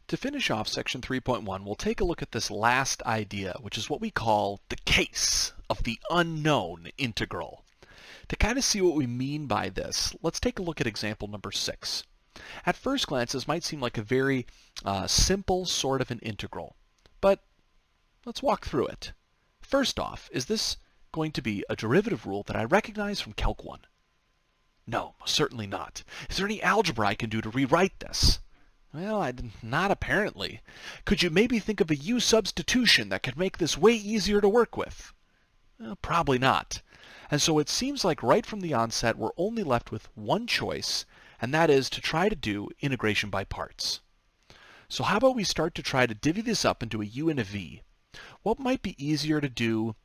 To finish off section 3.1, we'll take a look at this last idea, which is what we call the case of the unknown integral. To kind of see what we mean by this, let's take a look at example number 6. At first glance, this might seem like a very simple sort of an integral, but let's walk through it. First off, is this going to be a derivative rule that I recognize from Calc 1? No, certainly not. Is there any algebra I can do to rewrite this? Well, not apparently. Could you maybe think of a U substitution that could make this way easier to work with? Well, probably not. And so it seems like right from the onset we're only left with one choice, and that is to try to do integration by parts. So how about we start to try to divvy this up into a U and a V? What might be easier to do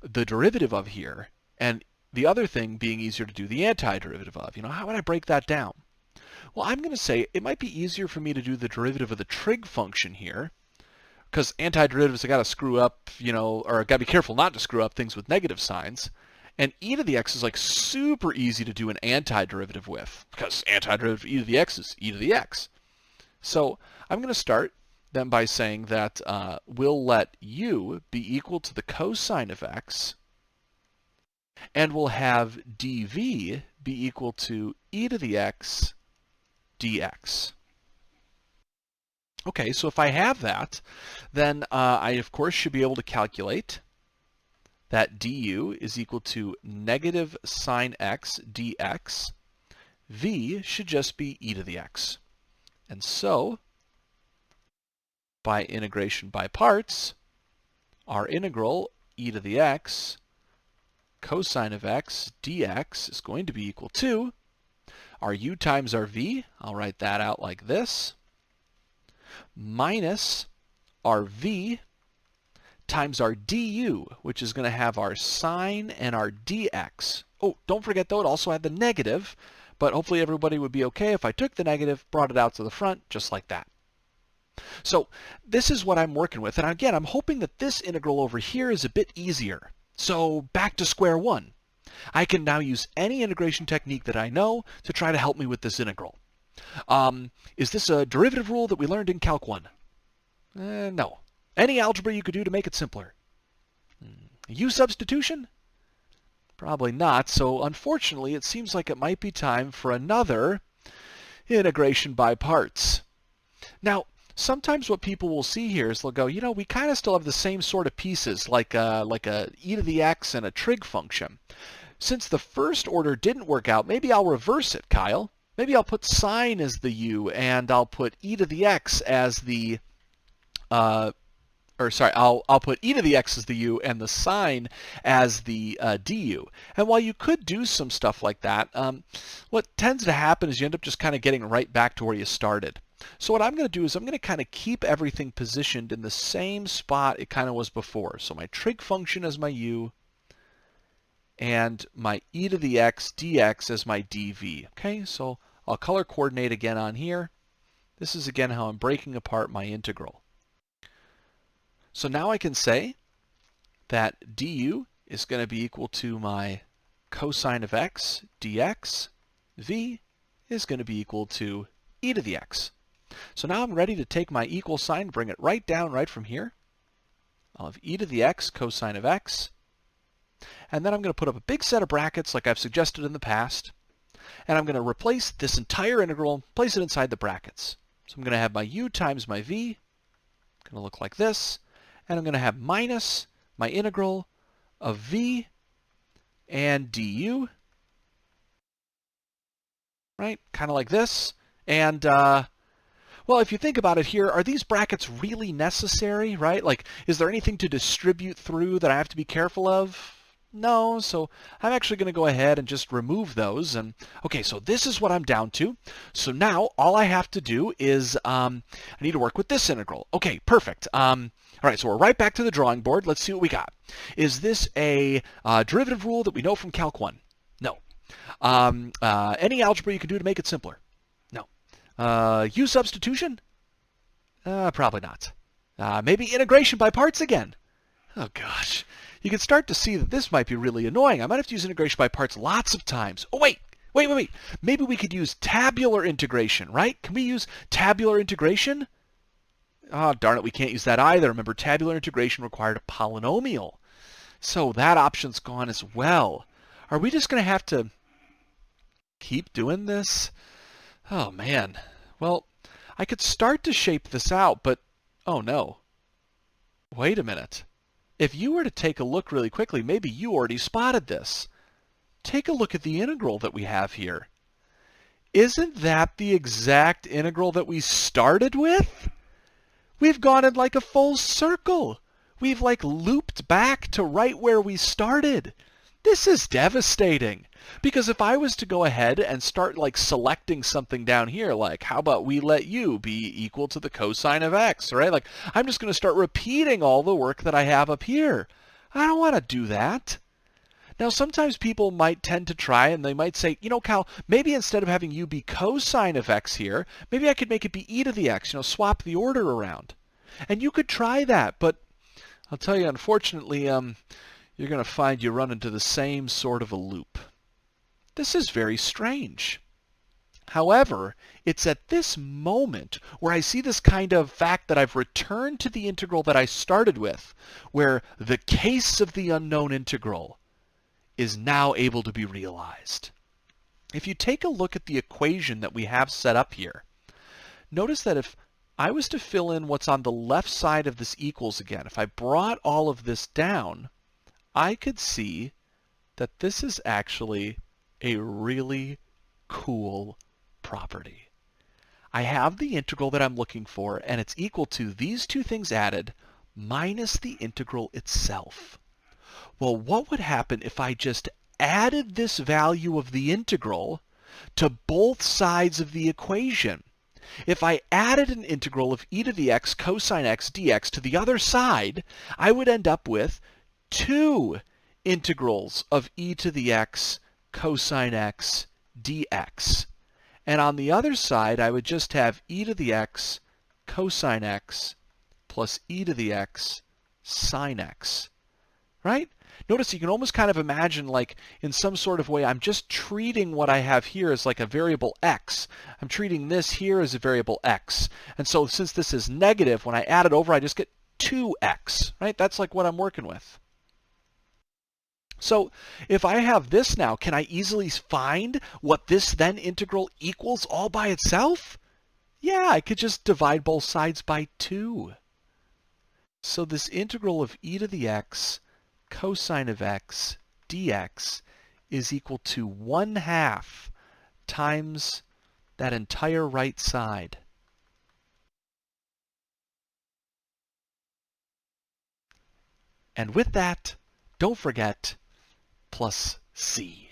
the derivative of here, and the other thing being easier to do the antiderivative of? How would I break that down? Well, I'm going to say it might be easier for me to do the derivative of the trig function here, because antiderivatives, I got to screw up, or got to be careful not to screw up things with negative signs. And e to the x is like super easy to do an antiderivative with, because antiderivative of e to the x is e to the x. So I'm going to start then by saying that we'll let u be equal to the cosine of x, and we'll have dv be equal to e to the x dx. Okay, so if I have that, then I of course should be able to calculate that du is equal to negative sine x dx. V should just be e to the x. And so, by integration by parts, our integral e to the x cosine of x dx is going to be equal to our u times our v, I'll write that out like this, minus our v times our du, which is going to have our sine and our dx. Oh, don't forget though, it also had the negative, but hopefully everybody would be okay if I took the negative, brought it out to the front, just like that. So this is what I'm working with, and again, I'm hoping that this integral over here is a bit easier. So back to square one. I can now use any integration technique that I know to try to help me with this integral. Is this a derivative rule that we learned in Calc 1? No. Any algebra you could do to make it simpler? U substitution? Probably not, so unfortunately it seems like it might be time for another integration by parts. Now, sometimes what people will see here is they'll go, we kind of still have the same sort of pieces, like a e to the x and a trig function. Since the first order didn't work out, maybe I'll reverse it, Kyle. Maybe I'll put sine as the u, and I'll put e to the x as the, I'll put e to the x as the u and the sine as the du. And while you could do some stuff like that, what tends to happen is you end up just kind of getting right back to where you started. So what I'm going to do is I'm going to kind of keep everything positioned in the same spot it kind of was before. So my trig function as my u, and my e to the x dx as my dv. Okay, so I'll color coordinate again on here. This is again how I'm breaking apart my integral. So now I can say that du is going to be equal to my cosine of x dx. V is going to be equal to e to the x. So now I'm ready to take my equal sign, bring it right down right from here. I'll have e to the x cosine of x. And then I'm going to put up a big set of brackets like I've suggested in the past. And I'm going to replace this entire integral, place it inside the brackets. So I'm going to have my u times my v. Going to look like this. And I'm going to have minus my integral of v and du. Right? Kind of like this. And, well, if you think about it here, are these brackets really necessary, right? Like, is there anything to distribute through that I have to be careful of? No, so I'm actually going to go ahead and just remove those. And okay, so this is what I'm down to. So now all I have to do is I need to work with this integral. Okay, perfect. All right, so we're right back to the drawing board. Let's see what we got. Is this a derivative rule that we know from Calc 1? No. Any algebra you can do to make it simpler? No. U substitution? Probably not. Maybe integration by parts again? Oh gosh. You can start to see that this might be really annoying. I might have to use integration by parts lots of times. Oh, wait. Maybe we could use tabular integration, right? Can we use tabular integration? Oh, darn it, we can't use that either. Remember, tabular integration required a polynomial. So that option's gone as well. Are we just going to have to keep doing this? Oh, man. Well, I could start to shape this out, but oh no. Wait a minute. If you were to take a look really quickly, maybe you already spotted this. Take a look at the integral that we have here. Isn't that the exact integral that we started with? We've gone in like a full circle. We've like looped back to right where we started. This is devastating. Because if I was to go ahead and start like selecting something down here, like how about we let u be equal to the cosine of x, right? Like I'm just going to start repeating all the work that I have up here. I don't want to do that. Now, sometimes people might tend to try and they might say, Cal, maybe instead of having u be cosine of x here, maybe I could make it be e to the x, swap the order around. And you could try that, but I'll tell you, unfortunately, you're going to find you run into the same sort of a loop. This is very strange. However, it's at this moment where I see this kind of fact that I've returned to the integral that I started with, where the case of the unknown integral is now able to be realized. If you take a look at the equation that we have set up here, notice that if I was to fill in what's on the left side of this equals again, if I brought all of this down, I could see that this is actually a really cool property. I have the integral that I'm looking for, and it's equal to these two things added minus the integral itself. Well, what would happen if I just added this value of the integral to both sides of the equation? If I added an integral of e to the x cosine x dx to the other side, I would end up with two integrals of e to the x cosine x dx. And on the other side, I would just have e to the x cosine x plus e to the x sine x. Right? Notice you can almost kind of imagine like in some sort of way I'm just treating what I have here as like a variable x. I'm treating this here as a variable x. And so since this is negative, when I add it over I just get 2x. Right? That's like what I'm working with. So if I have this now, can I easily find what this then integral equals all by itself? Yeah, I could just divide both sides by 2. So this integral of e to the x cosine of x dx is equal to 1/2 times that entire right side. And with that, don't forget, plus c.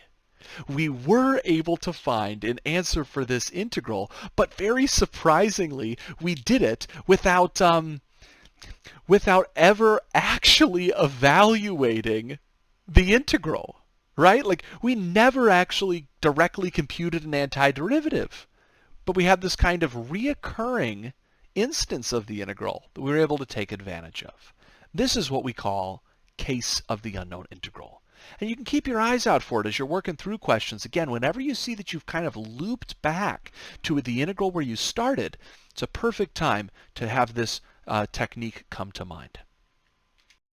We were able to find an answer for this integral, but very surprisingly, we did it without ever actually evaluating the integral, right? Like, we never actually directly computed an antiderivative, but we had this kind of reoccurring instance of the integral that we were able to take advantage of. This is what we call case of the unknown integral. And you can keep your eyes out for it as you're working through questions. Again, whenever you see that you've kind of looped back to the integral where you started, it's a perfect time to have this technique come to mind.